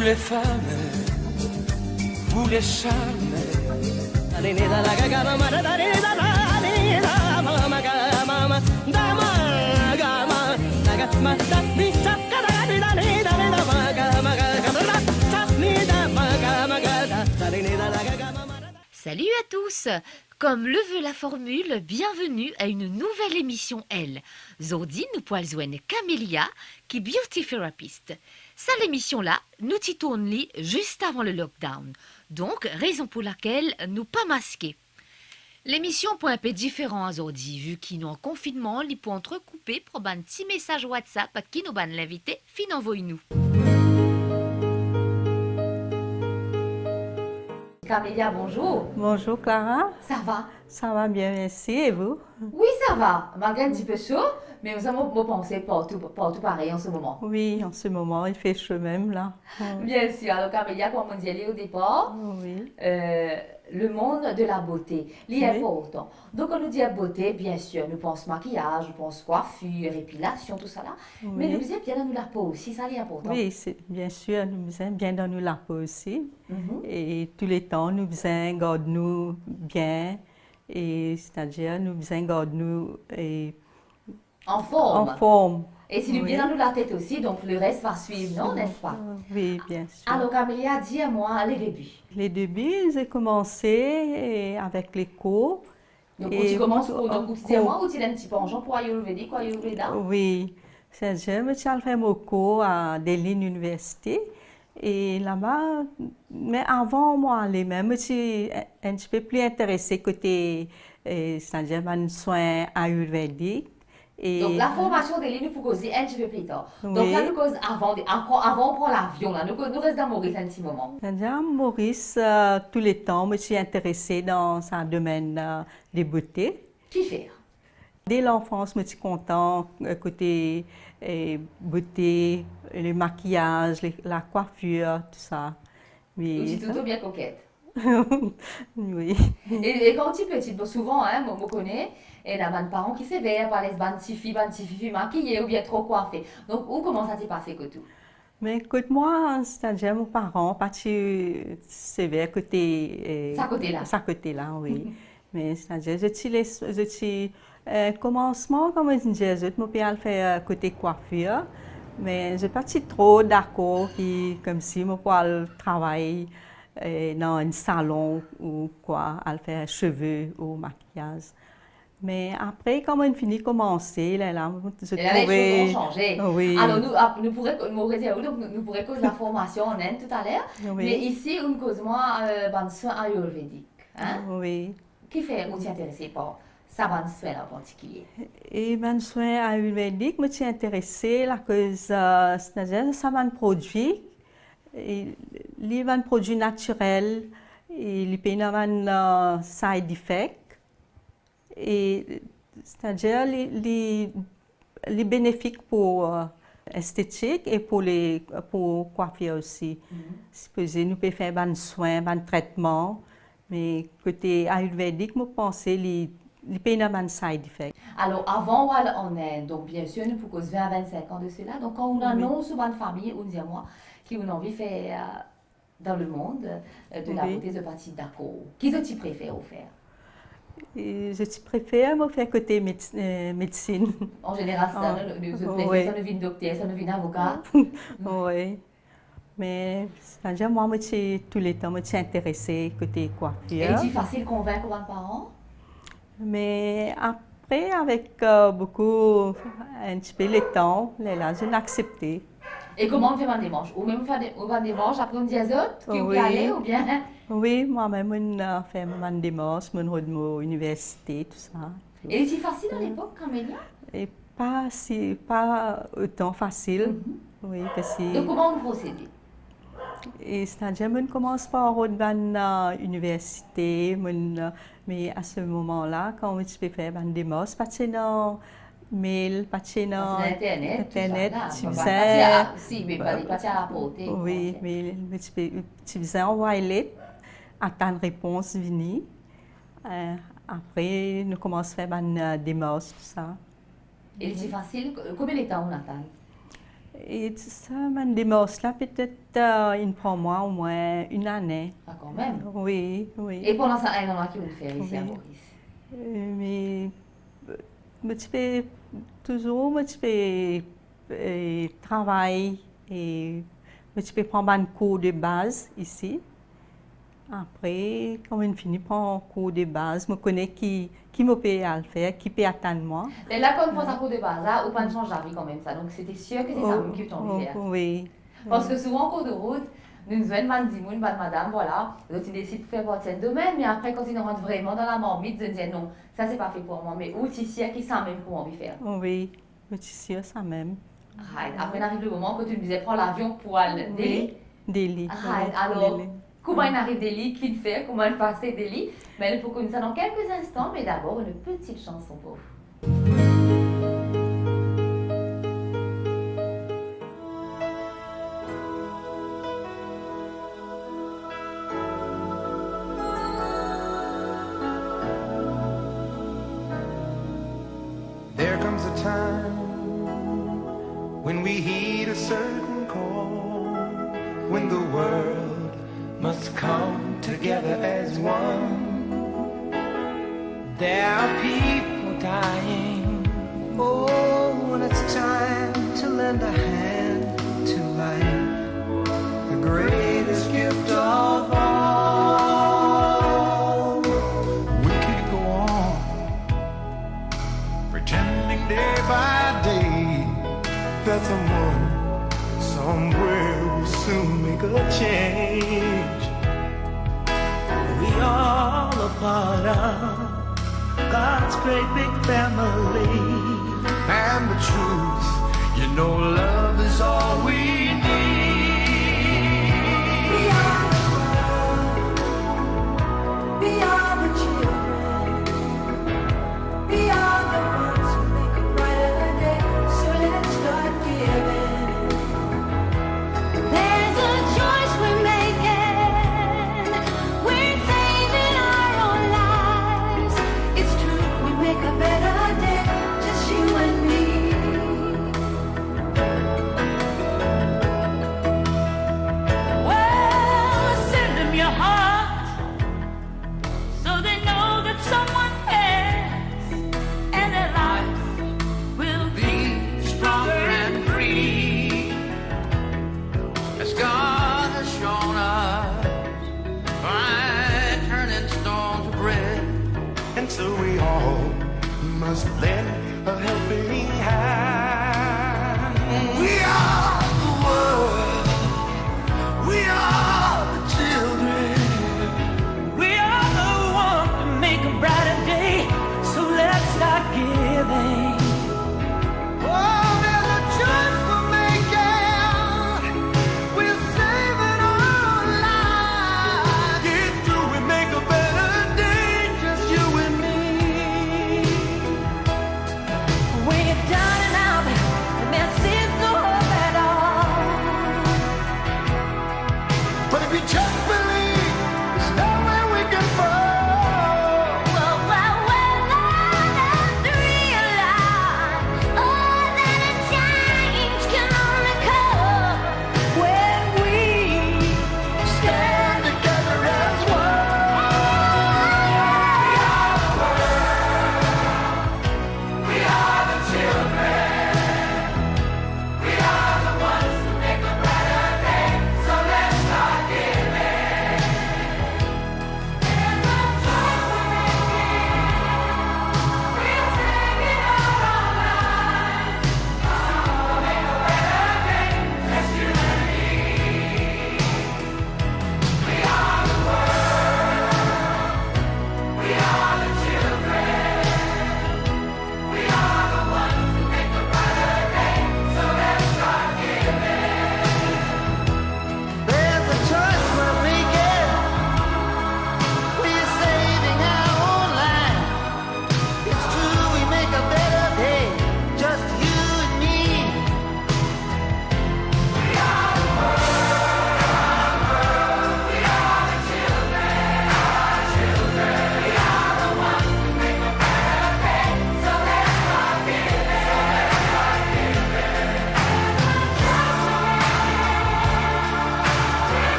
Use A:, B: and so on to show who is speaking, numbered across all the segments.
A: Vous les femmes, vous les charmes.
B: Salut à tous! Comme le veut la formule, bienvenue à une nouvelle émission Elle. Zodi nous poilzouen Camélia, qui beauty therapist. Ça l'émission là, nous t'y tourne juste avant le lockdown. Donc, raison pour laquelle nous pas masqués. L'émission pour un peu différent à Zodi, vu qu'il nous en confinement, il peut entrecouper pour un petit message WhatsApp à qui nous ban l'invité, fin envoie-nous. Camélia, bonjour.
C: Bonjour Clara.
B: Ça va?
C: Ça va bien, merci. Et vous?
B: Oui, ça va. Malgré un petit peu chaud, mais nous avons pensé partout pareil en ce moment.
C: Oui, en ce moment, il fait chaud même là.
B: Bien sûr. Alors Camélia, comme on disait au départ,
C: Oui.
B: le monde de la beauté, il est
C: Oui.
B: important. Donc on nous dit beauté, bien sûr, nous pensons maquillage, nous pensons coiffure, épilation, tout ça là.
C: Oui.
B: Mais nous disons bien dans nous la peau aussi, ça est important.
C: Oui, bien sûr, nous aimons bien dans nous la peau aussi.
B: Mhm.
C: Et tous les temps, nous aimons garder nous bien. Et c'est-à-dire, nous aimons garder nous
B: En forme.
C: en forme.
B: Et si nous
C: Oui.
B: bien dans nous la tête aussi, donc le reste va suivre, non, n'est-ce pas?
C: Oui, bien sûr.
B: Alors Camélia, dis-moi les débuts.
C: Les débuts, j'ai commencé avec les cours.
B: Donc,
C: Et
B: tu commences pour
C: en
B: donc, tu moi
C: cours.
B: ou tu es un petit peu en genre pour Ayurvédique ou Ayurveda?
C: Oui, c'est-à-dire, je suis fait mon cours à Delhi Université. Et là-bas, mais avant moi aller même, je suis un petit peu plus intéressée côté, c'est-à-dire, les soins ayurvédiques. Et
B: Donc, la formation de l'île, nous pour causer un petit peu plus tard. Donc,
C: Oui.
B: là, nous cause encore avant, on prend l'avion, là. Nous restons dans Maurice un petit moment.
C: c'est-à-dire, Maurice, tous les temps, je suis intéressée dans ce domaine des beautés.
B: Qui fait?
C: Dès l'enfance, je suis contente côté beauté, le maquillage, la coiffure, tout ça.
B: Tu es
C: Mais
B: tout bien coquette.
C: oui.
B: Et quand tu es petite, bon, souvent, hein, moi, je connais, et là, des parents qui s'éveillent par les bonnes petites filles maquillées ou bien trop coiffées. Donc, où comment ça s'est passé que tout?
C: Mais écoute-moi, c'est-à-dire mes parents, pas sévère côté.
B: Ça côté-là.
C: Ça côté-là, oui. Mais c'est-à-dire, je suis commencement, comme je disais, mon père fait côté coiffure, mais je ne suis pas trop d'accord comme si mon père travaille dans un salon ou quoi, à faire cheveux ou maquillage. Mais après, quand on finit de commencer, là, je
B: Et là, les
C: trouvais.
B: choses ont changé.
C: Oui.
B: Alors, nous pourrions cause la formation en Inde tout à l'heure.
C: Oui.
B: Mais ici, on cause moi, soin ayurvédique. Hein?
C: Oui.
B: Qui fait ou t'es intéressé par ça soin en particulier?
C: Et mes soins ayurvédiques me suis intéressée à cause, c'est-à-dire, ça va un produit, les produits naturels, et les pays n'ont side effects, et c'est-à-dire les bénéfiques pour esthétique et pour coiffure aussi. Supposé nous pouvons faire des soins, des traitements, mais côté ayurvédique, je pense que les pays n'ont side effects.
B: Alors, avant ou en Inde, donc bien sûr, nous pouvons 20 à 25 ans de cela. Donc, quand on annonce une famille, on dit à moi, qui ont envie de faire dans le monde de la beauté, de partie d'accord. Qui est-ce que tu préfères faire?
C: Et je préfère me faire côté médecine.
B: En général, ça, nous préférons une docteur, ça nous vient avocat.
C: Oui. Mais c'est-à-dire, moi, tous les temps, je suis intéressée côté coiffure.
B: Et c'est facile de convaincre les parents?
C: Mais après, avec beaucoup, un petit peu le temps, là, je l'ai accepté.
B: Et comment on fait un démarche? Ou même faire un démarche après on dit à autres qui
C: Oui.
B: peut aller ou bien?
C: Oui, moi-même, je fais ma démarche, je vais à l'université, tout ça.
B: Et c'est facile à l'époque, Camélia?
C: Et pas autant facile. Oui, parce que...
B: Donc comment on procède?
C: Et c'est-à-dire, je commence par l'université, mais à ce moment-là, quand je peux faire une démarche, pas de mail, pas de
B: Internet,
C: tu faisais...
B: Si, mais pas à la portée.
C: Oui, mais tu faisais envoyer, attendre réponse venue. Après, nous commençons à faire une démarche, tout ça.
B: Et c'est facile, combien de temps on attend?
C: Et ça, ma démarche là, peut-être, il prend moi au moins une année.
D: Ah, quand même.
C: Oui, oui.
D: Et pendant ça, un an qui vous le faire ici à
C: Oui.
D: Maurice?
C: Mais, je fais toujours, je fais travail et je fais prendre un cours de base ici. Après, quand on finit par un cours de base, je connais qui me paye à le faire, qui peut attendre moi.
D: Et là, quand on prend un cours de base, là, on pas de changer la vie quand même, ça. Donc, c'était sûr que c'est ça même que tu as envie de faire.
C: Oui.
D: Parce que souvent, en cours de route, nous avons 20 moun, madame, voilà. Donc, tu décides de faire partie de domaine, mais après, quand tu rentres vraiment dans la marmite, tu dis non, ça, c'est pas fait pour moi. Mais où tu sais qui ça même pour envie de faire?
C: Oui, je suis sûre, ça même.
D: Right. Après, arrive le moment que tu me disais, prends l'avion pour aller à Delhi.
C: Delhi.
D: Right. Alors, comment il arrive Delhi, qui le fait, comment il passe Delhi? Mais il faut connaître ça dans quelques instants, mais d'abord, une petite chanson pour vous.
A: There comes a time when we heed a certain call, when the world must come together as one. There are people dying. Oh, when it's time to lend a hand to life, the greatest gift of all. We could go on pretending day by day that someone somewhere will soon make a change. We all a part of God's great big family. And the truth, you know, love is all we need.
E: We are the world. We are the children. We are the ones who make a brighter day. So let's start giving. There's a choice we're making. We're saving our own lives. It's true, we make a better day. Just you and me.
F: Well, send them your heart so they know that someone cares and their lives will be
A: Stronger and free, as God has shown us, by turning stone to bread. And so we all must lend a helping hand. We are the world, we are the children.
F: We are the ones to make a brighter day, so let's start giving.
A: Oh, there's a choice we're making. We're saving our lives. Yeah, do we make a better day, just you and me?
F: When you're done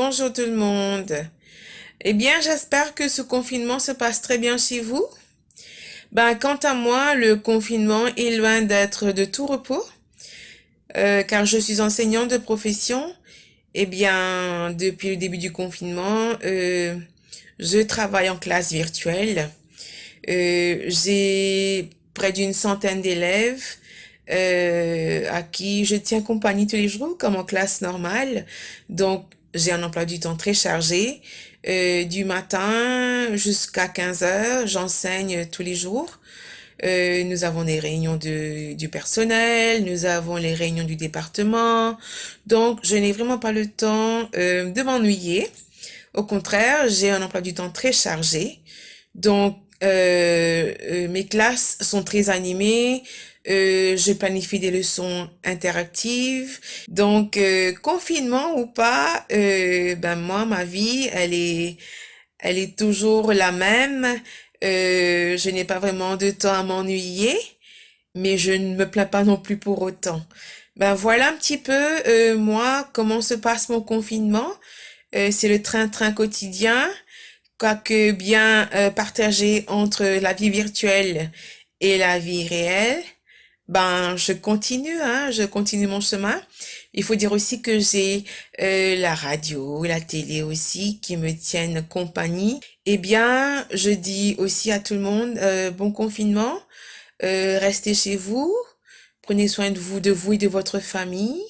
G: bonjour tout le monde. Eh bien, j'espère que ce confinement se passe très bien chez vous. Quant à moi, le confinement est loin d'être de tout repos, car je suis enseignante de profession. Eh bien, depuis le début du confinement, je travaille en classe virtuelle. J'ai près d'une centaine d'élèves à qui je tiens compagnie tous les jours comme en classe normale. Donc, j'ai un emploi du temps très chargé. Du matin jusqu'à 15 heures, j'enseigne tous les jours. Nous avons des réunions du personnel, nous avons les réunions du département. Donc, je n'ai vraiment pas le temps de m'ennuyer. Au contraire, j'ai un emploi du temps très chargé. Donc, mes classes sont très animées. Je planifie des leçons interactives. Donc, confinement ou pas, moi, ma vie, elle est toujours la même. Je n'ai pas vraiment de temps à m'ennuyer, mais je ne me plains pas non plus pour autant. Voilà un petit peu, moi, comment se passe mon confinement. C'est le train-train quotidien, quoique bien partagé entre la vie virtuelle et la vie réelle. Je continue mon chemin. Il faut dire aussi que j'ai la radio, la télé aussi qui me tiennent compagnie. Eh bien, je dis aussi à tout le monde, bon confinement, restez chez vous, prenez soin de vous et de votre famille,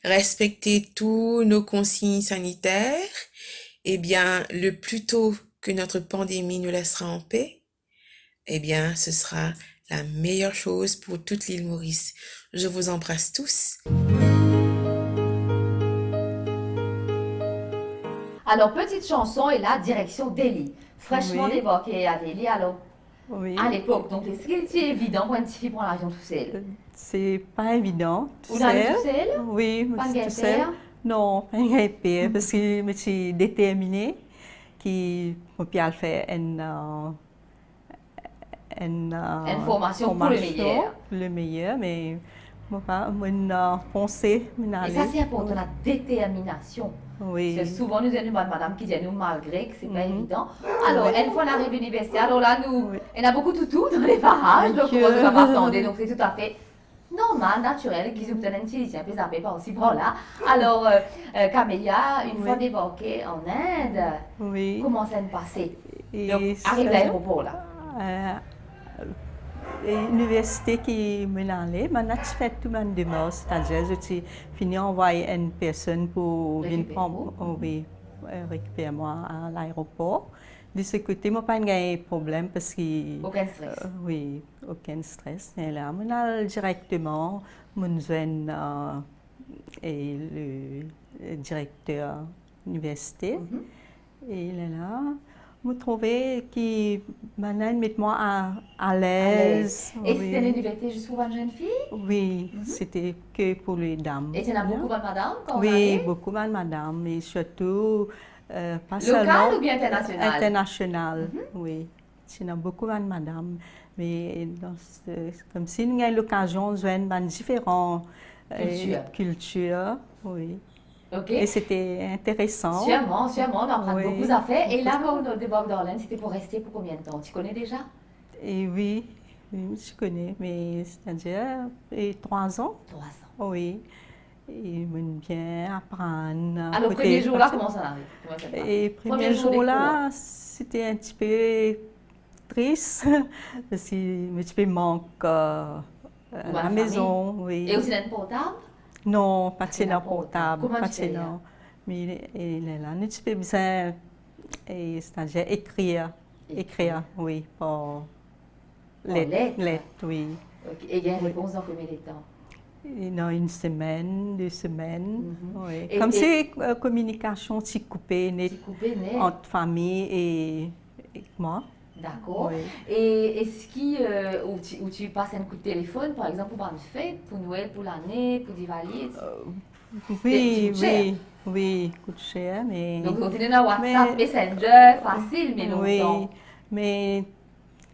G: respectez tous nos consignes sanitaires. Eh bien, le plus tôt que notre pandémie nous laissera en paix, eh bien, ce sera la meilleure chose pour toute l'île Maurice. Je vous embrasse tous.
D: Alors, petite chanson et là, direction Delhi. Fraîchement
C: Oui.
D: débarqué à Delhi, alors,
C: Oui.
D: à l'époque. Donc, est-ce qu'il était évident pour une petite fille prendre l'avion tout seul?
C: C'est pas évident.
D: Vous allez tout seul?
C: Oui,
D: Pas
C: tout
D: de
C: seul.
D: père?
C: Non, pas de père, parce que je suis déterminée qui pour bien faire une
D: formation pour le meilleur.
C: Le meilleur, mais moi pas mon pensée, mon
D: Et ça, c'est important, la détermination.
C: Oui.
D: Parce que souvent, nous avons une madame qui dit nous malgré que c'est pas
C: Mhm.
D: évident. Alors, une fois l'arrivée universitaire, alors là,
C: Oui.
D: il y a beaucoup de toutous dans les parages, donc on
C: Dieu.
D: ne va pas attendre. Donc, c'est tout à fait normal, naturel, qu'ils obtiennent un petit peu ça fait pas aussi par là. Alors, Camélia, une fois
C: Oui.
D: débarquée en Inde,
C: Oui.
D: comment ça s'est passé?
C: Et
D: Donc, arrive à l'aéroport là.
C: L'université qui m'a allé, maintenant je fais tout mon démarche, c'est-à-dire je suis fini envoyer une personne pour venir
D: Récupérer
C: prendre, récupérer moi à l'aéroport. De ce côté, moi pas de problème parce que
D: Aucun stress.
C: oui, aucun stress. Et là, on a directement mon jeune et le directeur université. Et il est là. Vous trouvez qu'il maintenant met moi à l'aise.
D: Et
C: Oui.
D: c'était une université juste pour une jeune fille?
C: Oui, c'était que pour les dames.
D: Et tu en as beaucoup de madame quand vous
C: Oui,
D: allez?
C: beaucoup de madame, et surtout pas
D: Local
C: seulement
D: ou bien international?
C: international, oui. Il y a beaucoup de madame, mais comme si nous avons l'occasion de voir différentes cultures, oui.
D: Ok.
C: Et c'était intéressant.
D: Sûrement, on apprend
C: Oui.
D: beaucoup d'affaires. Et là, quand on débarque d'Orléans, c'était pour rester pour combien de temps? Tu connais déjà?
C: Et oui, je connais, mais c'est-à-dire 3 ans.
D: 3 ans.
C: Oui. Et on bien apprendre.
D: Alors, le premier jour là, comment ça arrive? Comment ça se passe?
C: Et premier jour là, c'était un petit peu triste parce que un petit peu manque à la maison. Oui.
D: Et aussi dans le portable?
C: Non, pas
D: c'est
C: de
D: dans
C: portable,
D: Comment
C: pas
D: tu fais,
C: de
D: là?
C: Mais il est là, un petit peu besoin, c'est-à-dire écrire, oui, par lettre, oui.
D: Ok. Et il y a une réponse dans combien de temps?
C: Et dans 1 semaine, 2 semaines, oui.
D: Et-
C: Comme
D: et-
C: si communication s'est coupée
D: Tu coupé net.
C: entre famille et moi.
D: D'accord.
C: Oui.
D: Et est-ce où tu passes un coup de téléphone, par exemple, pour une fête, pour Noël, pour l'année, pour Diwali?
C: Oui,
D: coûte cher.
C: oui, coûte cher, mais...
D: Donc, on est dans WhatsApp,
C: Mais-
D: Messenger, facile, mais
C: Oui,
D: longtemps.
C: mais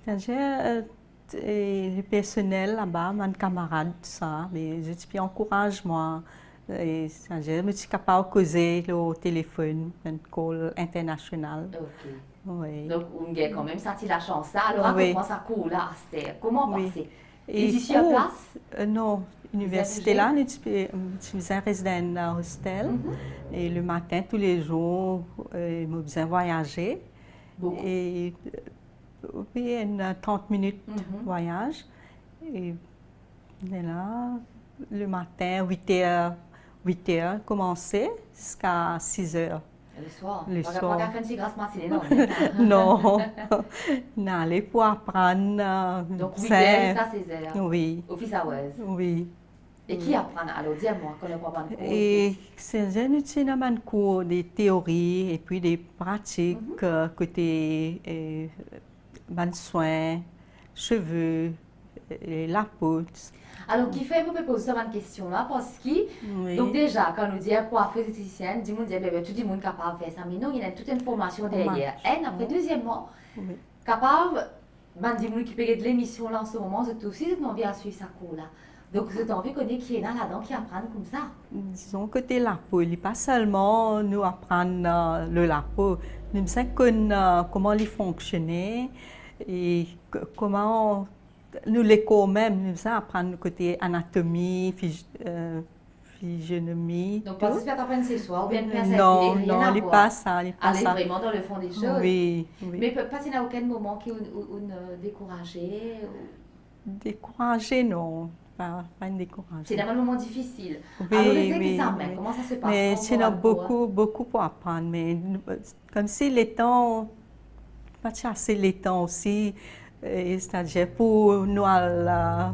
C: c'est-à-dire, le personnel là-bas, mes camarades, tout ça, mais je dis encourage moi Et c'est-à-dire, je suis capable de causer au téléphone, un call international.
D: Ok.
C: Oui.
D: Donc, on a quand même senti la chance. Ça. Alors,
C: Oui.
D: comment ça coule là, Esther? Comment
C: Oui.
D: passer?
C: Et
D: Et ici, à
C: pour-
D: place?
C: Non, l'université là, je reste dans un hostel. Et le matin, tous les jours, je besoin voyager.
D: Beaucoup.
C: Et oui, 30 minutes de
D: Mhm.
C: voyage. Et on est là, le matin, 8 heures, commencer jusqu'à 6 heures.
D: Le soir.
C: Le
D: Pas
C: soir.
D: qu'à faire une petite grasse matinée, non.
C: Non, on allait pour apprendre.
D: Donc, 8
C: c'est-
D: heures jusqu'à 16 heures.
C: Oui,
D: Office hours.
C: oui.
D: Et qui apprend? Alors, dis-moi, qu'on ne peut pas prendre
C: Et c'est un cours de théorie et puis des pratiques côté ban soins, cheveux, et la peau.
D: Alors, qui fait, vous pouvez poser cette question-là parce que,
C: Oui.
D: donc déjà, quand nous disons coiffeuse esthéticienne, tout le monde dit, bébé, tout le monde est capable de faire ça. Mais non, il y a toute une formation derrière. Et après, deuxièmement,
C: Oui.
D: capable, ben, dis-moi qui peut de l'émission là en ce moment, c'est aussi, j'ai envie de suivre ça cours là. Donc, j'ai envie de connaître qui est là-dedans, qui apprend comme ça.
C: Disons côté la peau, il n'est pas seulement nous apprendre la peau, nous savons comment il fonctionnait et comment nous l'éco même, nous savons apprendre côté anatomie, physionomie.
D: Donc,
C: tout.
D: pas juste apprendre ce soir, ou bien de faire ça,
C: Non,
D: rien
C: non,
D: à
C: il n'est
D: voir.
C: pas ça, il n'est pas
D: Aller
C: ça.
D: vraiment dans le fond des choses.
C: Oui, oui.
D: Mais pas qu'il n'y a aucun moment qui vous découragé.
C: Découragé, non, pas découragé.
D: C'est un moment difficile.
C: Oui,
D: Alors, les
C: oui,
D: examens,
C: oui.
D: comment ça se passe?
C: Mais
D: quand
C: c'est
D: on va au cours?
C: beaucoup pour apprendre. Mais comme si les temps, pas assez les temps aussi, c'est-à-dire pour nous aller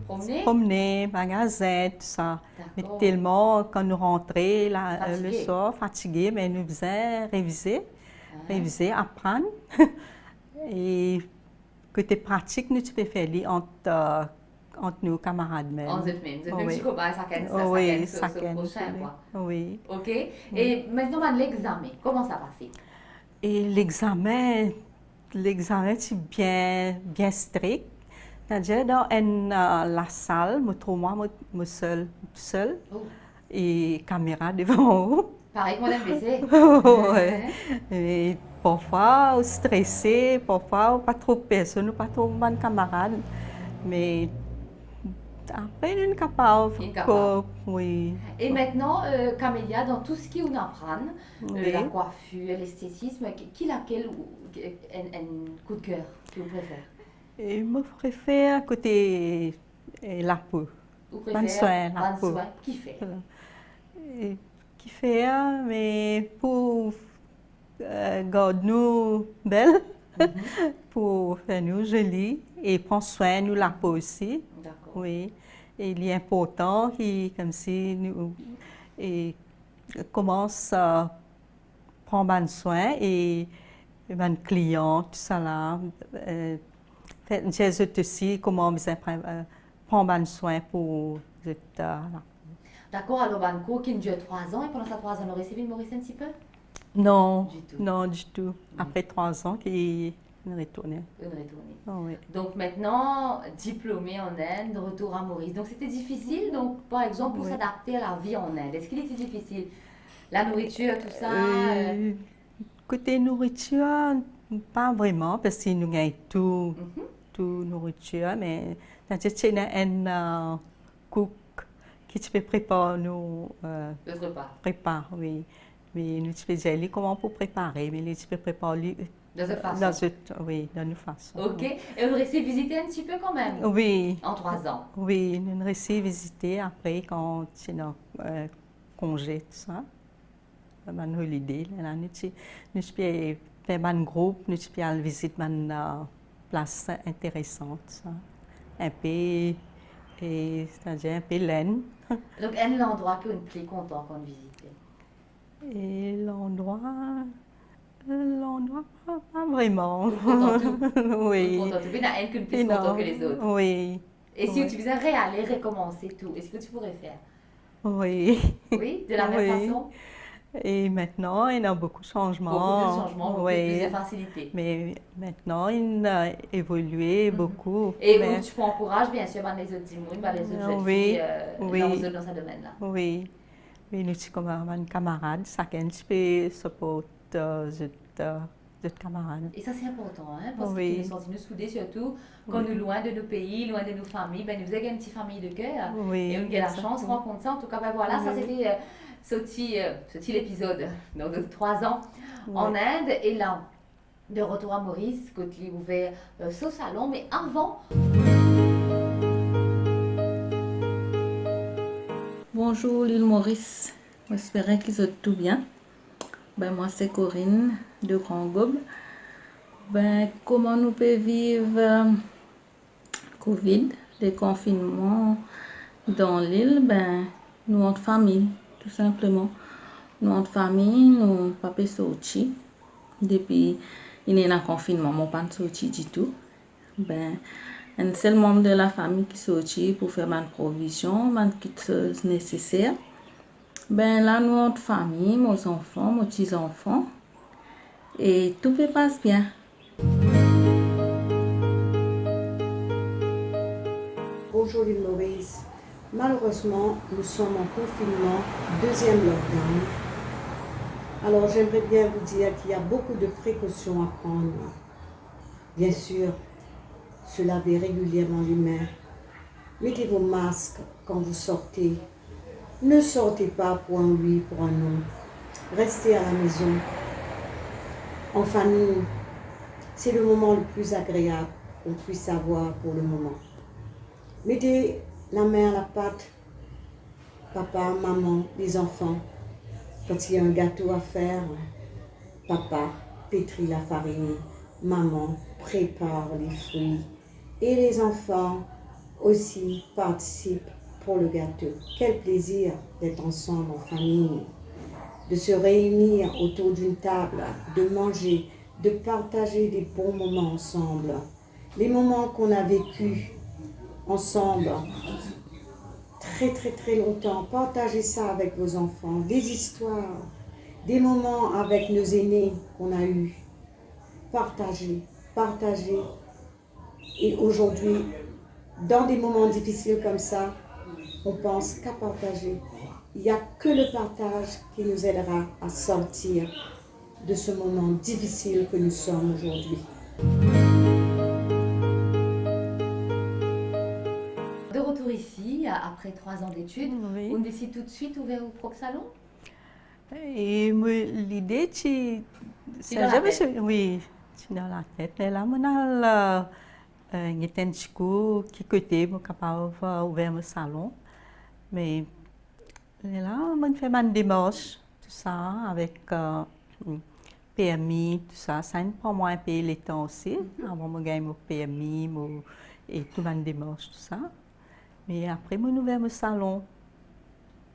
D: Promener?
C: promener, magasin, tout ça. Mais
D: D'accord.
C: tellement, quand nous rentrons le
D: Fatigués.
C: soir, fatigués, mais nous faisons réviser, apprendre. Et côté pratique, nous tu peux faire entre nos camarades même.
D: En zut même. Zut même
C: Oui.
D: si copain, ça canne,
C: Oui,
D: ça
C: ça
D: canne,
C: canne,
D: prochain, quoi.
C: oui.
D: OK? Et maintenant, ben, l'examen, comment ça passe?
C: Et l'examen, c'est bien strict. C'est-à-dire, dans la salle, je trouve moi seul,
D: Oh.
C: et caméra devant vous.
D: Pareil que mon MBC.
C: Ouais. Et parfois, stressé, parfois, pas trop personne, pas trop bonnes camarades. Mais après, on est capable.
D: Il est capable.
C: Oui.
D: Et maintenant, Camélia, dans tout ce qu'on apprend,
C: Oui.
D: la coiffure, l'esthétisme, qui laquelle un coup de cœur que vous préférez?
C: Et je préfère côté la peau.
D: Vous
C: Bonne soin, la peau.
D: soin, qui fait?
C: Et qui fait, mais pour garder nous belles, pour faire nous jolies et prendre soin de nous la peau aussi.
D: D'accord.
C: Oui. Et il est important comme si nous commence à prendre bien soin et mes clients, tout ça là. J'ai aussi comment prendre bien soin pour
D: D'accord, alors Banco qui dure 3 ans et pendant ces 3 ans, on aurait suivi Maurice un petit peu?
C: Non,
D: Du tout.
C: non du tout. Après 3 ans, il est retourné.
D: Une retournée.
C: Oh, oui.
D: Donc maintenant, diplômé en Inde, retour à Maurice. Donc c'était difficile, donc par exemple, pour
C: Oui.
D: s'adapter à la vie en Inde. Est-ce qu'il était difficile? La nourriture, tout ça
C: Côté nourriture, pas vraiment, parce que nous avons tout nourriture, mais c'est un cook qui peut préparer nous
D: D'autre part.
C: prépare, oui. Mais nous peux dire comment pour préparer, mais nous peux préparer
D: De cette façon.
C: dans une façon.
D: Ok. Et on aurait visiter un petit peu quand même?
C: Oui,
D: En 3 ans.
C: oui, nous avons visité après quand c'est notre congé, tout ça. Mon holiday, là, nous peux faire un groupe, nous peux aller visiter une place intéressante, ça. Un peu, c'est-à-dire un peu laine.
D: Donc un endroit qu'on est plus content qu'on visite.
C: Et l'endroit, pas vraiment.
D: Content tout.
C: Oui.
D: Content tout. Il y en a un qui est plus
C: Et
D: content
C: non,
D: que les autres.
C: Oui,
D: Et si
C: Oui.
D: tu faisais réaller, recommencer tout, est-ce que tu pourrais faire?
C: oui.
D: Oui, de la même
C: Oui.
D: façon?
C: Et maintenant, il y a beaucoup de changements.
D: Beaucoup de changements, beaucoup
C: Oui.
D: plus de facilité.
C: Mais maintenant, il a évolué beaucoup.
D: Et
C: Mais-
D: où tu encourages bien sûr ben, les autres Dimoun, ben, les autres jeunes
C: Oui,
D: filles
C: oui.
D: dans ce domaine-là.
C: Oui. Oui, nous sommes comme un camarade, chacun peut supporter d'autres camarades.
D: Et ça, c'est important, hein, parce
C: Oui.
D: que nous sommes nous soudés surtout quand nous loin de nos pays, loin de nos familles, ben, nous avons une petite famille de cœur.
C: Oui,
D: Et on a la chance de
C: exactement.
D: rencontrer ça. En tout cas, ben voilà, ça
C: Oui.
D: c'était ce l'épisode donc, de 3 ans en Inde. Et là, de retour à Maurice, quand il est ouvert ce salon. Mais avant,
H: Bonjour l'île Maurice, j'espère qu'ils sont tout bien. Ben, moi c'est Corinne de Grand Gobe. Ben, comment nous pouvons vivre Covid, les confinements dans l'île? Ben, nous en famille, tout simplement. Nous en famille, nous pas sorti. Depuis il y a un confinement, mon pas sorti du tout. Ben, un seul membre de la famille qui sortit pour faire ma provision, ma choses nécessaires. Ben là, nous, notre famille, mes enfants, mes petits-enfants, et tout se passe bien.
I: Bonjour l'île Maurice. Malheureusement, nous sommes en confinement, deuxième lockdown. Alors j'aimerais bien vous dire qu'il y a beaucoup de précautions à prendre. Bien sûr, se laver régulièrement les mains. Mettez vos masques quand vous sortez. Ne sortez pas pour un oui, pour un non. Restez à la maison. En famille, c'est le moment le plus agréable qu'on puisse avoir pour le moment. Mettez la main à la pâte, papa, maman, les enfants. Quand il y a un gâteau à faire, papa pétrit la farine, maman prépare les fruits. Et les enfants aussi participent pour le gâteau. Quel plaisir d'être ensemble en famille, de se réunir autour d'une table, de manger, de partager des bons moments ensemble. Les moments qu'on a vécus ensemble, très très très longtemps. Partagez ça avec vos enfants, des histoires, des moments avec nos aînés qu'on a eus. Partagez, partagez. Et aujourd'hui, dans des moments difficiles comme ça, on pense qu'à partager. Il n'y a que le partage qui nous aidera à sortir de ce moment difficile que nous sommes aujourd'hui.
D: de retour ici, après 3 ans d'études,
C: Oui.
D: on décide tout de suite ouvert au propre salon.
C: Et l'idée, c'est
D: dans la tête.
C: oui, c'est dans la tête. Mais là, on a un petit coup qui côté pour capable ouvrir mon salon. Mais là, on fait ma démarche, tout ça, avec PMI, tout ça. Ça prend moins un peu le temps aussi. Avant, je gagne mon PMI et tout ma démarche, tout ça. Mais après, on ouvert mon salon.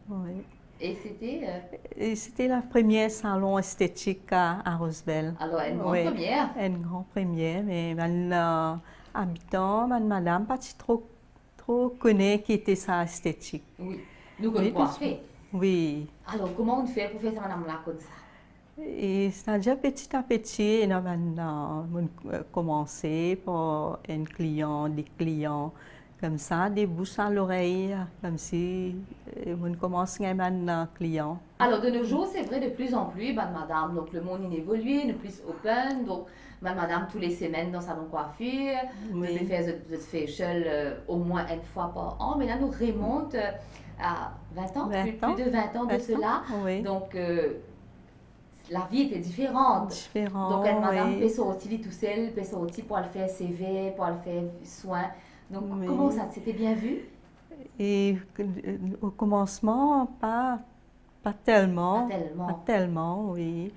C: Oui.
D: Et c'était
C: Et c'était la première salon esthétique à Rosebel.
D: alors une grande
C: Oui,
D: première.
C: une grande première, mais mon habitant, madame, pas trop connaît qui était ça esthétique.
D: Oui, nous
C: Oui,
D: quoi
C: parce-
D: fait.
C: Oui,
D: Alors comment on fait pour faire ça madame là comme ça?
C: et c'est-à-dire petit à petit, on a commencé pour des clients comme ça, des bouches à l'oreille, comme si on commence à avoir un client.
D: Alors de nos jours, c'est vrai de plus en plus, madame, donc le monde il évolue, de plus open, donc madame tous les semaines dans salon coiffure,
C: Oui.
D: vous faire the facial au moins une fois par an, mais là nous remonte à 20 ans,
C: 20
D: plus de 20 ans de
C: 20
D: cela,
C: oui.
D: donc la vie était différente.
C: Différent,
D: Donc madame
C: oui.
D: peut sortir tout seul, peut sortir pour aller faire CV, pour aller faire soins. Donc
C: Oui.
D: comment ça, c'était bien vu?
C: Et au commencement, pas tellement.
D: Pas tellement.
C: Pas tellement, oui.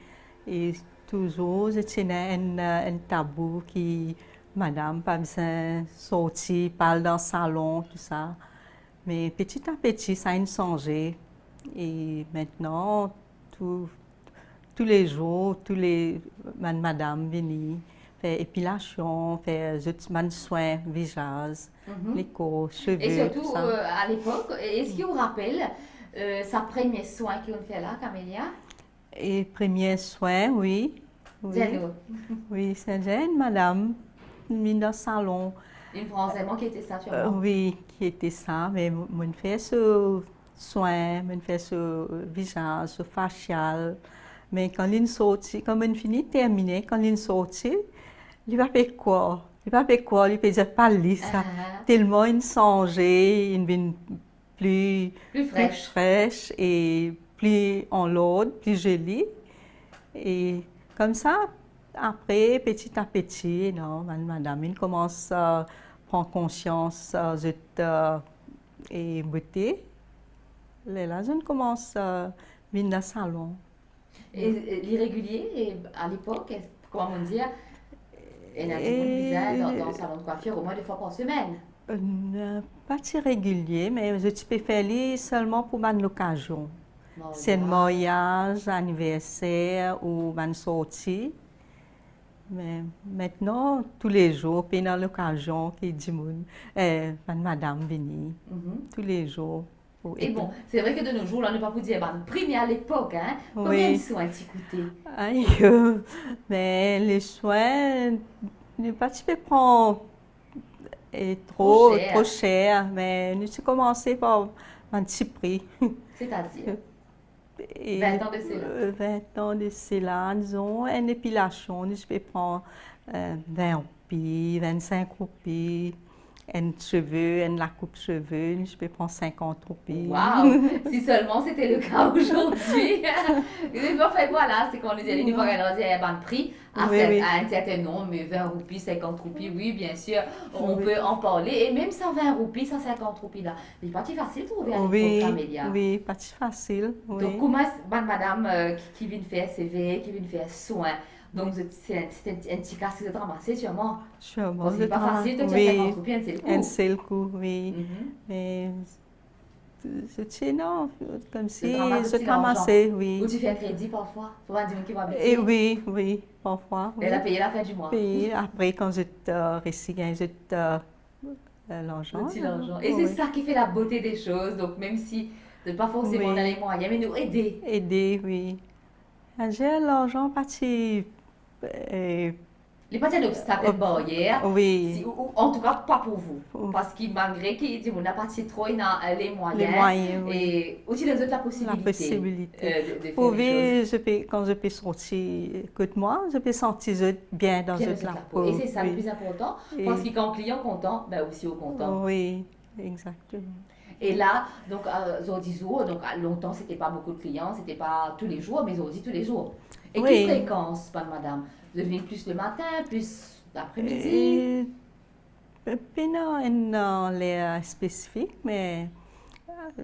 C: Et toujours, c'était un tabou qui, madame, pas besoin de sortir, parle dans le salon, tout ça. Mais petit à petit, ça a changé. Et maintenant, tous les jours, madame vient faire épilation, faire soins, visage, les cours, cheveux,
D: Et surtout,
C: tout ça.
D: à l'époque, est-ce qu'il vous rappelle sa première soin qu'on fait là, Camélia?
C: Et premiers soins, oui. Oui,
D: Dis-nous.
C: oui c'est une madame, mise dans le salon.
D: Une Française qui était ça, sûrement.
C: Oui, qui était ça, mais on fait soins, je fais ce visage, ce facial. Mais quand il sortit, quand il finit terminé, quand il sortit, il va faire quoi? Il va faire quoi? Il peut dire pas lisse, tellement il changeait, il devient plus fraîche et plus en l'ordre, plus jolie. Et comme ça, après, petit à petit, non, madame, il commence à prendre conscience de et beauté. Là, je commence à venir dans le salon.
D: Et l'irrégulier, à l'époque, comment on dit, il y a un petit dans le salon de coiffure au moins 2 fois par semaine.
C: Pas si régulier, mais je peux faire seulement pour une occasion. C'est un mariage, anniversaire ou une sortie. Mais maintenant, tous les jours, puis dans l'occasion, qui dit madame venir, tous les jours.
D: Et bon, c'est vrai que de nos jours, là, on n'est pas pour dire, prix, mais à l'époque, hein, combien de soins t'y coûtaient?
C: Aïe, mais les soins, ne pas tu peux prendre trop cher, mais nous avons commencé par un petit prix.
D: C'est-à-dire 20 ans de cela.
C: 20 ans de cela, disons, une épilation, nous pouvons prendre 20 roupies, 25 roupies. Un cheveu, la coupe cheveux, je peux prendre 50 roupies.
D: Waouh! Si seulement c'était le cas aujourd'hui. En fait, voilà, c'est qu'on nous dit, nous pas regarder un prix à un certain nombre, mais 20 roupies, 50 roupies, oui, bien sûr, on peut en parler. Et même 120 roupies, 150 roupies là, c'est pas si facile de trouver à l'époque, Camélia.
C: Oui, pas si facile. Oui.
D: Donc, comment madame qui vient faire CV, qui vient faire soin? Donc, c'est un petit cas que vous avez ramassé, sûrement.
C: Sûrement.
D: C'est pas facile de faire 50 roupies,
C: un seul coup. Oui. Mais je tiens, non, comme si je ramassais, oui.
D: Ou tu fais un crédit parfois pour un dimanche qui va habiter?
C: Oui, parfois.
D: Elle a payé la fin du mois.
C: Puis après, quand je te récigne, je te l'argent.
D: Et c'est ça qui fait la beauté des choses. Donc, même si ce n'est pas forcément dans les moyens, mais nous aider.
C: Aider, oui. J'ai l'argent parti.
D: Les pas d'obstacles, de barrières.
C: Oui.
D: Ou en tout cas, pas pour vous. Parce que malgré qu'il dit, on n'a pas trop dans les moyens.
C: Oui.
D: Et aussi, les autres, la possibilité. De
C: pour vivre, quand je peux sortir, écoute-moi, je peux sentir bien dans la peau.
D: Et c'est ça le plus important. Parce que quand le client est content, ben aussi au content.
C: Oui, exactement.
D: Et là, donc, donc longtemps, c'était pas beaucoup de clients, c'était pas tous les jours, mais aujourd'hui, tous les jours. Et quelle fréquence, madame? Vous venez plus le matin, plus l'après-midi?
C: Pas l'air spécifique, mais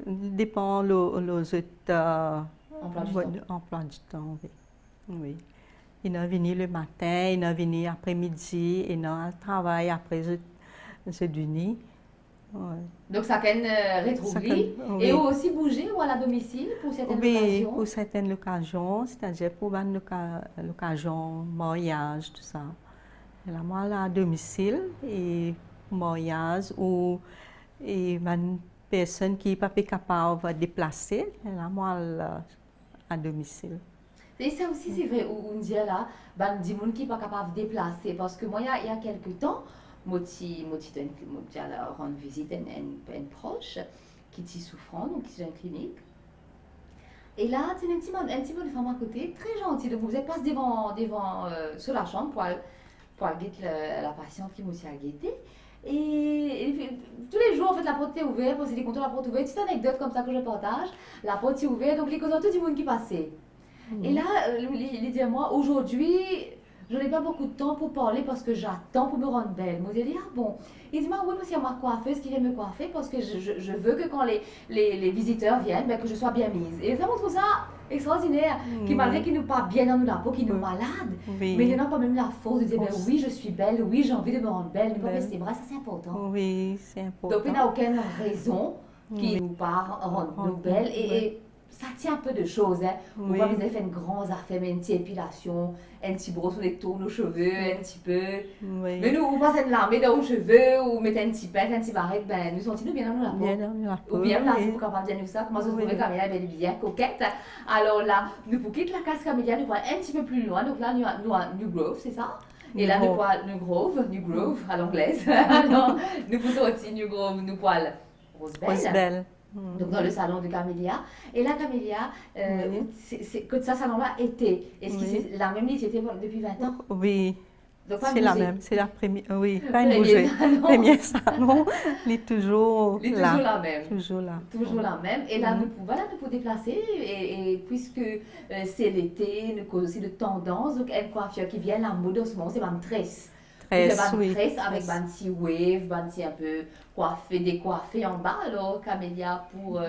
C: dépend les emploi du temps. Oui. Il est venu le matin, il est venu après-midi, il travaille après je dîner. Ouais.
D: Donc, ça can rétrouvler et aussi bouger ou à domicile pour certaines occasions?
C: Oui, pour certaines occasions, c'est-à-dire pour l'occasion, mariage, tout ça. Et là, moi, à domicile et mariage ou une personne qui n'est pas capable de déplacer, et là, moi, à domicile.
D: Et ça aussi, c'est vrai, on dit là, des gens qui ne sont pas capables de déplacer. Parce que moi, il y a quelques temps, moi, je rendre visite à une proche qui est souffrant, donc qui est dans une clinique. Et là, c'est un petit peu de femme à côté, très gentille. Donc, vous êtes passé devant sur la chambre pour guetter la patiente qui m'a aussi à guetter. Et tous les jours, en fait, la porte est ouverte, parce que les compteurs, la porte est ouverte. C'est une anecdote comme ça que je partage. La porte est ouverte, donc les causes tout le monde qui passait. Et là, il dit à moi, aujourd'hui, je n'ai pas beaucoup de temps pour parler parce que j'attends pour me rendre belle. Moi, j'ai dit, ah bon. Il dit, oui, parce qu'il y a ma coiffeuse qui vient me coiffer parce que je veux que quand les visiteurs viennent, ben, que je sois bien mise. Et ça, on trouve ça extraordinaire. Qui malgré qu'ils nous parlent bien dans nous la peau, qu'ils nous malades, mais il y en a quand même la force de dire, ben, oui, je suis belle, oui, j'ai envie de me rendre belle, mais pas baisser les bras, ça c'est important.
C: Oui, c'est important.
D: Donc, il n'y a aucune raison qui nous part rendre nous belles. Et ça tient un peu de choses, hein. On va vous avez fait une grande affaire, mais une petite épilation, un petit brosse ou des tours aux cheveux, un petit peu. Oui. Mais nous, on passe une lame dans nos cheveux, ou mettre un petit pet, un petit barrette, ben, nous sentons bien dans la peau.
C: Bien dans la peau.
D: Ou bien placés pour capable de nous ça. Comment se trouver Camélia, elle est bien coquette. Alors là, nous pour quitter la case Camélia, nous prenons un petit peu plus loin. Donc là, nous avons New Grove, c'est ça? Et là, nous prenons New Grove à l'anglaise. Alors, nous poussons aussi New Grove, nous prenons Rosebell. Donc dans le salon de Camélia. Et là, Camélia,
C: Oui.
D: que ça salon-là était. Est-ce que
C: Oui.
D: c'est la même unité depuis 20 ans?
C: Oui,
D: Donc pas
C: c'est la
D: bougé.
C: même, c'est la première, oui, pas
D: Premier
C: une bougée.
D: salon.
C: Premier salon, il est toujours
D: Elle est
C: là.
D: toujours la même.
C: Toujours là.
D: Toujours la même. Et là, nous pouvons déplacer. Et puisque c'est l'été, nous causons aussi de tendance. Donc, une coiffure qui vient, la mode en ce moment, c'est une tresse.
C: Tresse,
D: Donc,
C: oui.
D: une tresse avec
C: Tresse.
D: un petit wave, un petit un peu coiffé, décoiffé en bas. Alors, Camélia, pour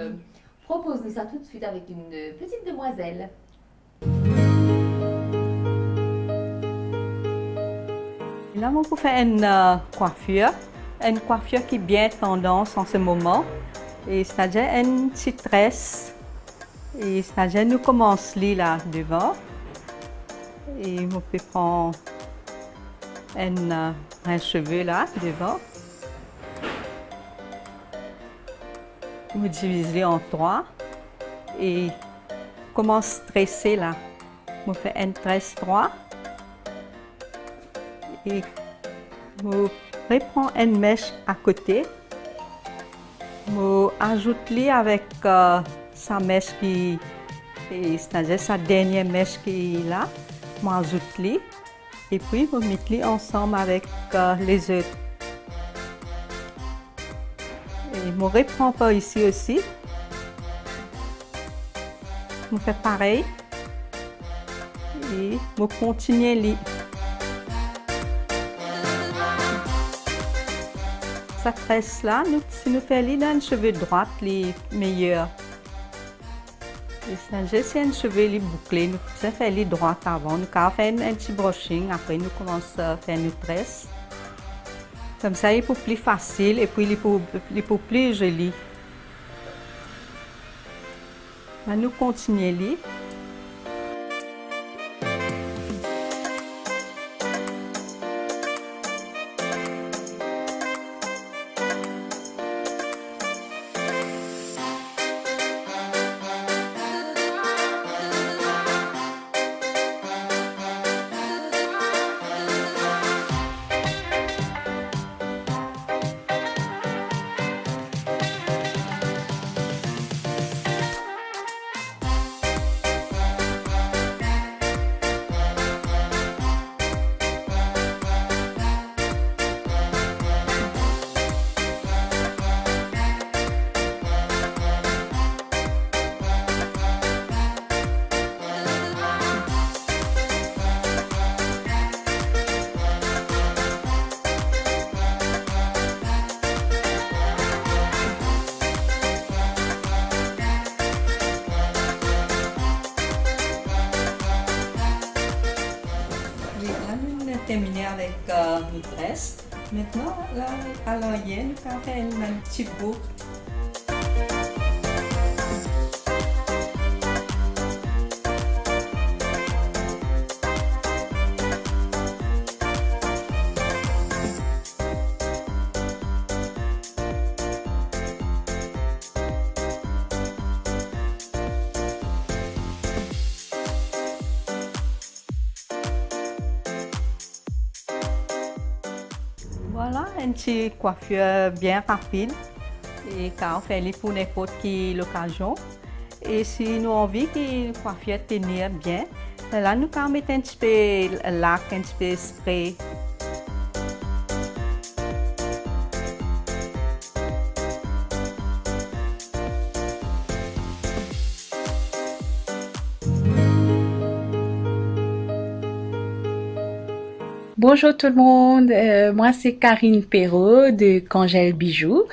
D: propose-nous ça tout de suite avec une petite demoiselle.
C: Là, on peut faire une coiffure qui est bien tendance en ce moment. Et c'est-à-dire une petite tresse. Et c'est-à-dire nous commençons là devant. Et on peut prendre un cheveu là devant. Vous divisez en 3 et commence à tresser là. On fait une tresse 3 et on reprend une mèche à côté. On ajoute avec sa mèche c'est-à-dire sa dernière mèche qui est là. On ajoute et puis on met ensemble avec les autres. Et je ne reprends pas ici aussi. Je fais pareil. Et je continue. Ça tresse là, si nous faisons dans le cheveu droit, les meilleurs. Et ça, c'est un cheveu bouclé, nous faisons les droits avant. Nous faisons un petit brushing, après nous commençons à faire une tresse. Comme ça, il est plus facile et puis il est plus joli. Nous continuons. Terminé avec une tresse. Maintenant, là, à l'arrière, nous allons faire une petite boucle. Voilà, une petite coiffure bien rapide et quand on fait les pour n'importe quelle occasion. Et si nous avons envie que la coiffure tenir bien, là nous pouvons mettre un petit peu de lac, un petit peu de spray.
J: Bonjour tout le monde, moi c'est Karine Perrault de Congèle Bijoux,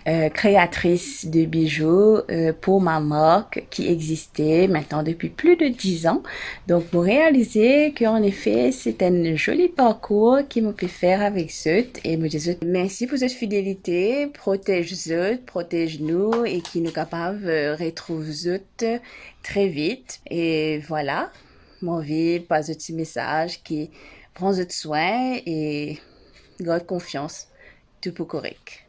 J: créatrice de bijoux pour ma marque qui existait maintenant depuis plus de 10 ans. Donc pour réaliser qu'en effet c'est un joli parcours qui me peut faire avec eux et me dire merci pour cette fidélité, protège-nous et qui nous capable de retrouver très vite. Et voilà, mon vie passe un petit message qui prends soin et garde confiance. Tout pour correct.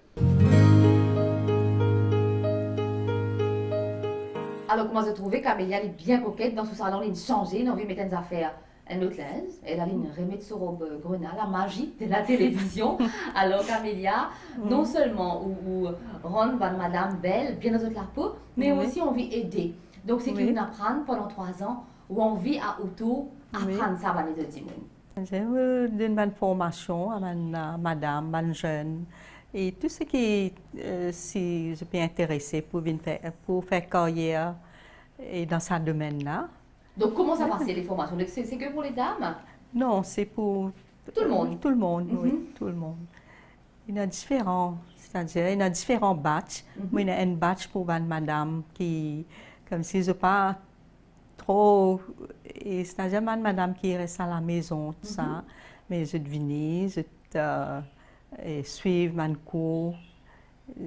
D: Alors, comment se trouver Camélia, elle est bien coquette dans ce salon, elle est changée, elle a envie de mettre des affaires une hôtesse, elle a une remettre sur robe grenat, la magie de la télévision. Alors Camélia, non seulement ou rendre madame belle, bien dans la peau, mais
C: Oui.
D: aussi on veut aider. Donc c'est
C: Oui.
D: qu'on apprend pendant 3 ans, où on vit à auto,
C: Oui.
D: apprendre ça, les autres gens.
C: J'ai donné une formation à madame, à jeune. Et tout ce qui, si je peux intéresser pour faire carrière et dans ce domaine-là.
D: Donc comment ça passe les formations? Donc, c'est que pour les dames?
C: Non, c'est pour
D: Tout le monde.
C: Tout le monde, oui,
D: Mhm.
C: tout le monde. Il y a différents, c'est-à-dire il y a différents batchs. Moi, il y a un batch pour une madame qui, comme si je pas trop, et c'est-à-dire une madame qui reste à la maison, tout ça. Mais je devine, je suivre mon cours,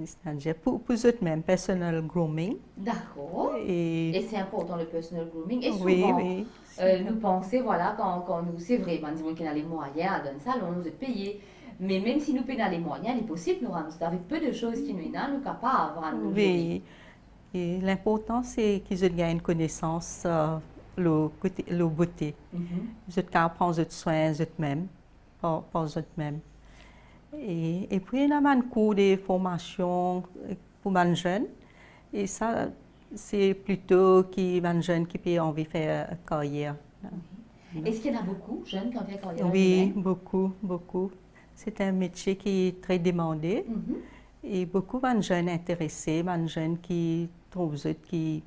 C: c'est-à-dire pour eux-mêmes, personal grooming.
D: D'accord.
C: Et,
D: Et c'est important le personal grooming. Et souvent,
C: oui, oui.
D: nous pensons, voilà, quand nous, c'est vrai, on dit qu'on a les moyens dans le salon, nous est payé. Mais même si nous payons les moyens, il est possible, nous, avec peu de choses qui nous sont nous capables de nous gérer.
C: Oui. Et l'important, c'est qu'ils aient une connaissance le beauté.
D: Mhm.
C: Ils prennent soin d'eux-mêmes, pour eux-mêmes. Et puis, il y a un cours de formation pour les jeunes. Et ça, c'est plutôt les jeunes qui peuvent envie de faire carrière.
D: Est-ce qu'il y en a beaucoup, jeunes, qui ont fait carrière?
C: Oui, beaucoup, beaucoup. C'est un métier qui est très demandé.
D: Mhm.
C: Et beaucoup de jeunes intéressés, de jeunes qui trouvent qui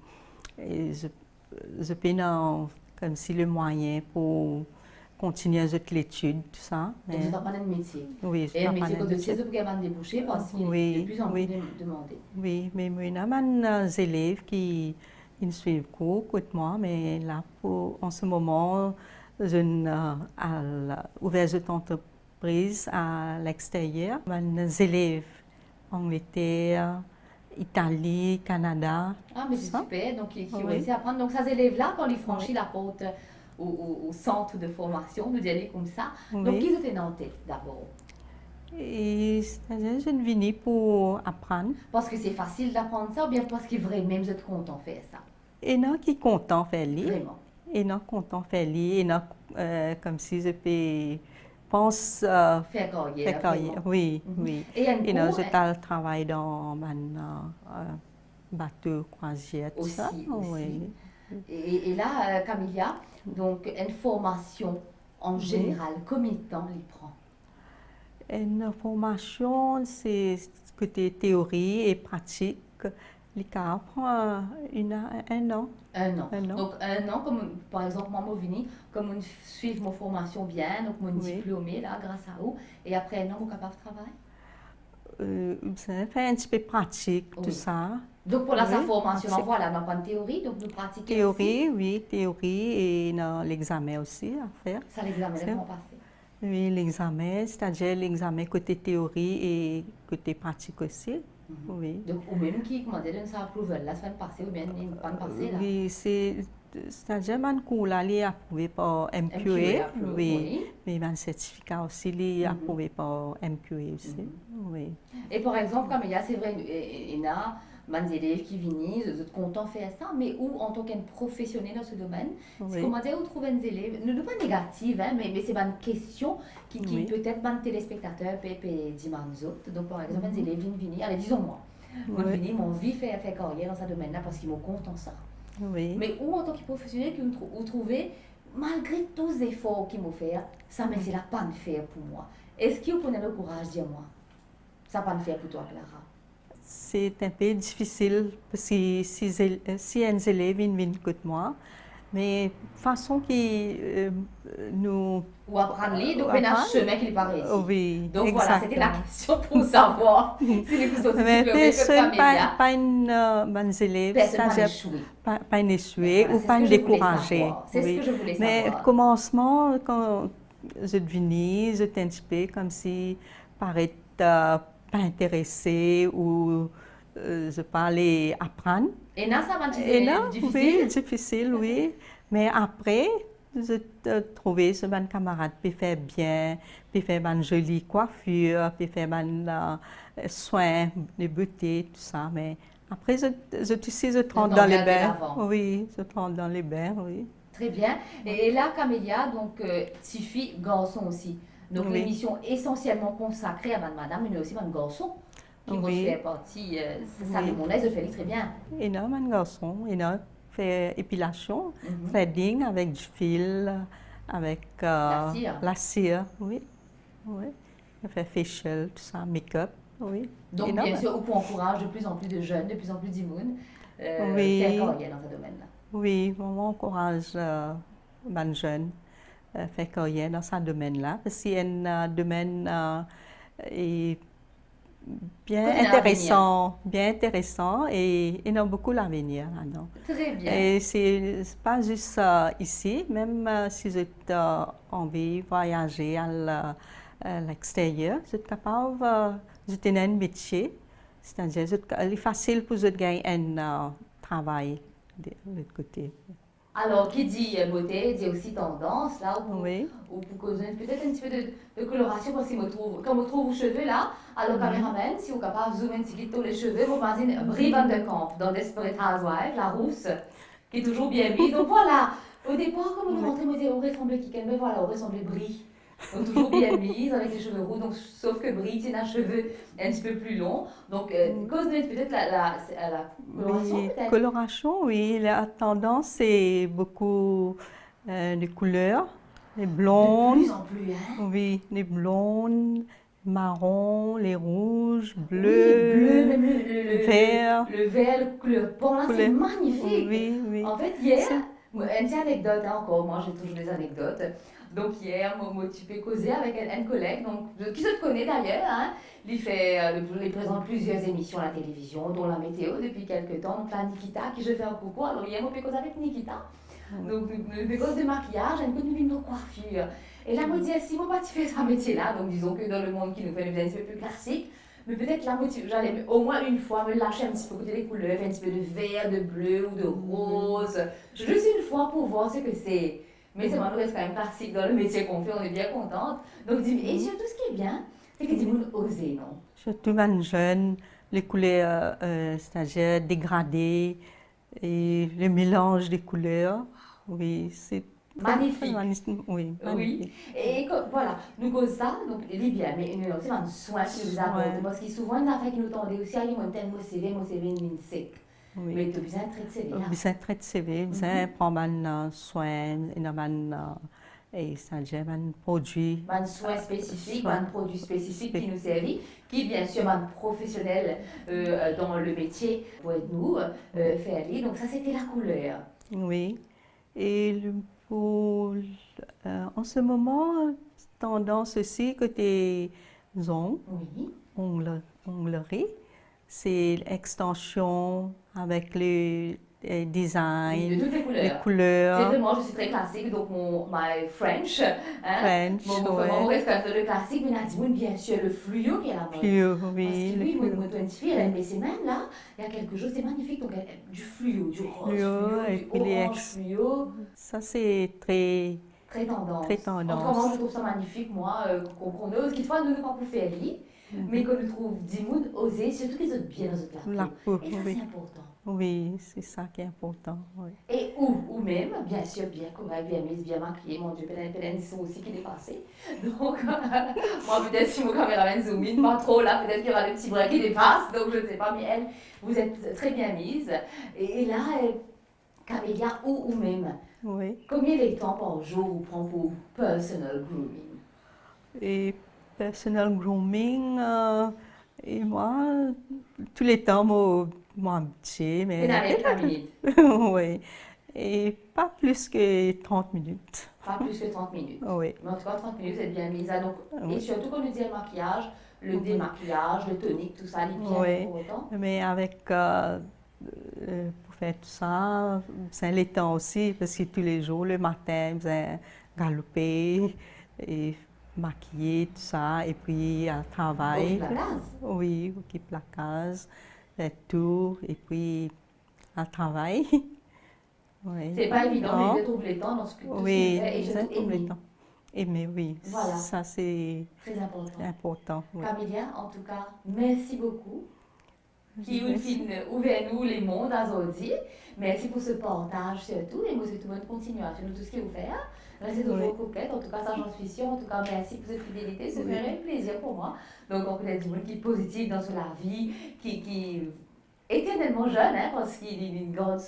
C: je peine comme si le moyen pour continuer l'étude, tout ça.
D: Donc, c'est pas un métier.
C: Oui,
D: Et un métier que de
C: métier.
D: ces pour déboucher parce qu'il
C: Oui,
D: est de plus en plus
C: oui.
D: demandé.
C: Oui, mais il y a des élèves qui ils suivent le cours, comme moi, mais là, en ce moment, je ouvert cette entreprise à l'extérieur. Des élèves Angleterre, Italie, Canada.
D: Ah, mais c'est
C: ça.
D: super. Donc, qui ont
C: Oui.
D: réussi à apprendre. Donc, ces élèves-là, quand ils franchissent la porte au centre de formation, nous aller comme ça. Donc,
C: Oui.
D: ils étaient en tête d'abord.
C: Et c'est-à-dire, je suis venue pour apprendre.
D: Parce que c'est facile d'apprendre ça ou bien parce que vraiment, vous êtes content de faire ça?
C: Et non, qui sont contents de faire lire.
D: Vraiment.
C: Et non, content de faire lire. Et non, comme si je peux pense
D: Faire carrière.
C: faire carrière.
D: vraiment.
C: Oui,
D: Mhm.
C: oui.
D: Et il y a une
C: Et non,
D: cour,
C: je travaille dans un bateau croisière, tout ça.
D: Aussi,
C: Oui.
D: Et là, Camilla, donc une formation en général, combien de temps il prend?
C: Une formation, c'est côté théorie et pratique. Les cas prend un an.
D: 1 an.
C: Un an.
D: Donc 1 an, comme par exemple, moi, Movini, comme on suit ma formation bien, donc mon
C: Oui.
D: diplômé là, grâce à vous, et après 1 an, vous êtes capable de travailler?
C: Ça fait un petit peu pratique, tout
D: Oui.
C: ça.
D: Donc pour la sa
C: Oui,
D: formation,
C: pratique.
D: voilà, on pas de théorie, donc nous pratiquons aussi.
C: Théorie, oui, théorie et non, l'examen aussi à faire.
D: Ça l'examen,
C: C'est-
D: comment passer?
C: Oui, l'examen, c'est-à-dire l'examen côté théorie et côté pratique aussi.
D: Mhm.
C: Oui.
D: Donc, ou même qui commandait de sa approval, la semaine passée, ou bien pas passée là.
C: Oui, c'est-à-dire mon cours là, il est approuvé par MQA, oui. Mais mon certificat aussi, il est
D: Mhm.
C: approuvé par MQA aussi.
D: Mhm.
C: Oui.
D: Et par exemple, comme il y a, c'est vrai, il y a des élèves qui viennent, ils sont contents de faire ça, mais où, en tant qu'un professionnel dans ce domaine, c'est
C: Oui.
D: comment dire, vous trouvez des élèves, ne pas négative, hein, mais c'est une question qui
C: Oui.
D: peut-être les téléspectateurs peuvent dire aux autres. Donc, par exemple, des élèves viennent venir, allez, disons-moi, ils
C: Oui.
D: viennent, m'ont envie de faire carrière dans ce domaine-là parce qu'ils m'ont content ça.
C: Oui.
D: Mais où, en tant que professionnel, que vous trouvez, malgré tous les efforts qu'ils m'ont fait, ça, mais c'est la pas de faire pour moi. Est-ce que vous prenez le courage de dire, moi, ça pas de faire pour toi, Clara?
C: C'est un peu difficile parce que si un élève vient côté moi, mais façon qui nous
D: Ou apprendre les, donc
C: Ou
D: on a un
C: apprendre.
D: chemin qui n'est pas réussi.
C: oui,
D: Donc voilà, c'était la
C: exactement.
D: question pour savoir si les coups sont
C: Mais
D: diplômés que
C: personne,
D: Camélia.
C: pas une bonne élève,
D: Personne n'a
C: c'est-à-dire
D: échoué.
C: pas une échouée
D: Voilà,
C: ou
D: c'est
C: pas
D: ce
C: une
D: que je voulais
C: découragée.
D: savoir. C'est ce que je voulais
C: Mais
D: savoir.
C: commencement, quand je devenais, j'étais un petit peu comme si paraît pas intéressée ou je parlais apprendre.
D: Et là, ça va
C: Et là,
D: être difficile.
C: oui, difficile, oui. Mais après, je trouvais que mon camarade peut faire bien, peut faire une jolie coiffure, peut faire un soin de beauté, tout ça. Mais après, tu sais, je rentre dans les
D: regarder
C: bains.
D: l'avant.
C: Oui, je rentre dans les bains, oui.
D: Très bien. Et là, Camélia, donc, Tiffy, garçon aussi. Donc,
C: Oui.
D: l'émission essentiellement consacrée à madame, mais aussi madame garçon, qui
C: Oui.
D: fait partie, ça,
C: Oui.
D: de mon aise, je fais très bien.
C: Et là, un garçon, il a fait épilation,
D: Mhm.
C: threading avec du fil, avec la cire, oui. Oui. Il fait facial, tout ça, make-up, oui.
D: Donc,
C: Énorme.
D: bien sûr, on encourage de plus en plus de jeunes, de plus en plus d'immunes,
C: Oui.
D: faire carrière dans ce domaine-là.
C: Oui, on encourage les jeunes à faire carrière dans ce domaine-là, parce qu'il y a un domaine est bien intéressant et il y a beaucoup d'avenir là-dedans.
D: Très bien.
C: Et c'est pas juste ici, même si vous êtes envie de voyager à l'extérieur, vous êtes capable de tenir un métier, c'est-à-dire il est facile pour vous de gagner un travail de l'autre côté.
D: Alors, qui dit beauté, dit aussi tendance, là,
C: Oui.
D: ou pour causer peut-être un petit peu de coloration, parce que quand on trouve vos cheveux là, alors caméraman, si vous êtes capable de zoomer un petit peu les cheveux, vous imaginez Brie Van de Camp dans Desperate Housewives, la rousse, qui est toujours bien mise. Donc voilà, au départ, comme on est rentré, on me dit, on ressemblait qui, mais voilà, on ressemblait Brie. Donc toujours bien mise, avec les cheveux roux, donc, sauf que Brie tient un cheveu un petit peu plus long. Donc, cause de peut-être la coloration,
C: Oui,
D: peut-être.
C: coloration, oui, la tendance c'est beaucoup de couleurs, les blondes.
D: De plus en plus, hein?
C: Oui, les blondes, marrons, les rouges,
D: Oui,
C: bleus,
D: bleu, même le
C: vert.
D: le vert, le couleur pont, là, c'est magnifique.
C: Oui, oui.
D: En fait, hier, une petite anecdote hein, encore, moi j'ai toujours des anecdotes. Donc hier, moi, tu peux causer avec un collègue, donc, qui se connaît d'ailleurs, hein. Il présente plusieurs émissions à la télévision, dont la météo depuis quelques temps. Donc là, Nikita, qui je fais un coucou. Alors hier, moi, je peux causer avec Nikita. Donc, des causes de maquillage, un peu de coiffure. Et là, moi, je dis, si moi, tu fais ce métier-là, donc disons que dans le monde qui nous fait un petit peu plus classique, mais peut-être là, j'allais au moins une fois me lâcher un petit peu côté des couleurs, faire un petit peu de vert, de bleu ou de rose. Juste une fois pour voir ce que c'est. Mais c'est malheureux, c'est quand même classique dans le métier qu'on fait, on est bien contente. Donc, et surtout, ce qui est bien, c'est que tu peux oser, non?
C: Surtout les jeunes, les couleurs, c'est-à-dire dégradées et le mélange des couleurs. Oui, c'est
D: magnifique.
C: Oui, magnifique.
D: Oui. Et voilà, nous causons ça, donc il est bien, mais nous aussi, un soin que vous apportez. Parce que souvent, il y a des qui nous tendent aussi, il y a mon CV, une sec.
C: Oui.
D: Mais tu as besoin de traiter de CV.
C: Besoin de traiter de CV, besoin de prendre un soin, et c'est-à-dire un produit.
D: Un soin spécifique, un produit spécifique qui nous servit, qui bien sûr un professionnel dans le métier pour être nous faire lire. Donc ça c'était la couleur.
C: Oui. Et en ce moment, tendance aussi côté onglerie, c'est l'extension avec les designs,
D: de toutes les
C: couleurs.
D: C'est vraiment, je suis très classique, donc my French. Hein? Mon reste quand même le classique, mais on a dit bien sûr le fluo qui est la mode.
C: Fluo,
D: oui. Parce que oui, mon 25, elle aime ces mêmes là, il y a quelque chose, c'est magnifique, donc du fluo, du rose fluo, du orange fluo.
C: Ça c'est très
D: tendance.
C: Très tendance.
D: Autrement, je trouve ça magnifique, moi, qu'on ose, qu'il faut nous pas pour faire lire, mais qu'on nous trouve d'immunes, oser, surtout qu'ils ont bien dans
C: la peau.
D: Et ça, c'est important.
C: Oui, c'est ça qui est important. Oui.
D: Et ou même, bien sûr, bien correct, bien mise, bien maquillée. Mon Dieu, peut-être sont aussi qui dépassent. Donc, moi, peut-être si mon caméraman zoom in, pas trop là, peut-être qu'il y aura des petits bras qui dépassent. Donc, je ne sais pas, mais elle, vous êtes très bien mise. Et là, Camélia ou même,
C: oui.
D: Combien de temps par jour vous prend pour personal grooming?
C: Et personal grooming, et moi, tous les temps, moi, petit, mais... Oui. Et pas plus que 30 minutes.
D: Pas plus que 30 minutes.
C: Oui.
D: Mais en tout cas, 30 minutes, c'est bien mise. Donc, et surtout quand on dit le maquillage, le démaquillage, le tonique, tout ça, les bien pour autant.
C: Mais avec... pour faire tout ça, c'est le temps aussi, parce que tous les jours, le matin, j'ai galoper et maquiller, tout ça, et puis à travail.
D: Occupe la case?
C: Oui, occupe la case, faire tout, et puis à travail. Oui.
D: C'est pas évident, mais vous trouvez le temps dans ce que vous faites, et surtout aimer.
C: Aimer, oui.
D: Voilà.
C: Ça, c'est
D: très important.
C: important oui.
D: Camélia, en tout cas, merci beaucoup. qui ouvert nous les mondes aujourd'hui. Merci pour ce partage surtout et moi c'est une bonne continuation de tout ce que vous faites. Restez toujours coquette, en tout cas ça j'en suis sûre. En tout cas merci pour cette fidélité, ça ferait un plaisir pour moi. Donc on connaît du monde qui est positif dans la vie, qui éternellement jeune, hein, parce qu'il est une grande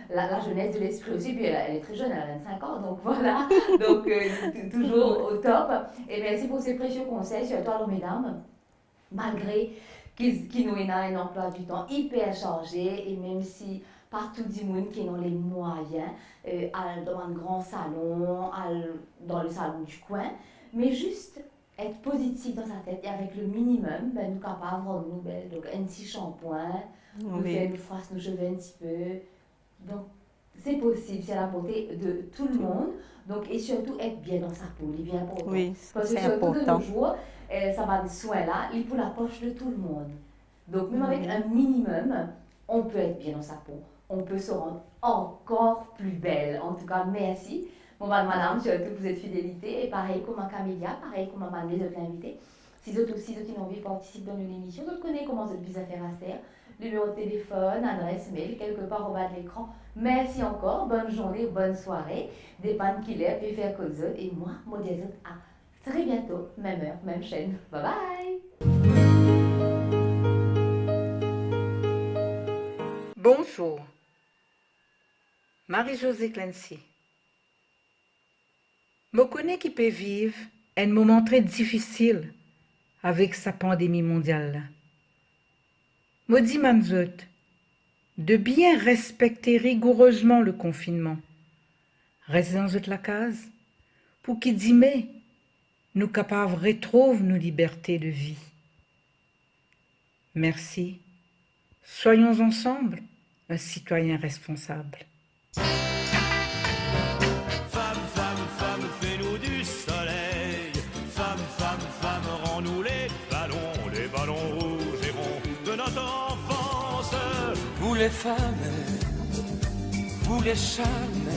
D: la jeunesse de l'esprit aussi, puis elle est très jeune, elle a 25 ans, donc voilà, donc toujours au top. Et merci pour ces précieux conseils, surtout alors mesdames, malgré qu'il nous ait un emploi du temps hyper chargé, et même si partout du monde qui ont les moyens, dans un grand salon, dans le salon du coin, mais juste être positif dans sa tête et avec le minimum, ben, nous capables de rendre nous belles. Donc, un petit shampoing, nous faire nous fasse nos cheveux un petit peu. Donc, c'est possible, c'est à la portée de tout le monde. Donc, et surtout, être bien dans sa peau, il est bien important.
C: Oui,
D: parce que
C: c'est
D: surtout
C: important.
D: de nos jours, ça va des soins là, il est pour la poche de tout le monde. Donc, même avec un minimum, on peut être bien dans sa peau. On peut se rendre encore plus belle. En tout cas, merci. Bon, madame, surtout pour cette fidélité. Et pareil comme à Camélia, pareil comme à les autres invités. Si vous aussi, qui ont envie de participer dans une émission, vous connaissez comment vous êtes faire à faire. Numéro de téléphone, adresse mail, quelque part au bas de l'écran. Merci encore. Bonne journée, bonne soirée. Des pannes qu'il est, puis faire cause autres. Et moi, dis à très bientôt. Même heure, même chaîne. Bye bye.
K: Bonjour. Marie-Josée Clancy. Je connais qui peut vivre un moment très difficile avec sa pandémie mondiale. Je dis manzot de bien respecter rigoureusement le confinement. Restez dans la case pour qu'il dit mais nous capables retrouver nos libertés de vie. Merci. Soyons ensemble un citoyen responsable.
A: Femme, femme, femme, fais-nous du soleil. Femme, femme, femme, rends-nous les ballons rouges et ronds de notre enfance.
E: Vous les femmes, vous les charmes.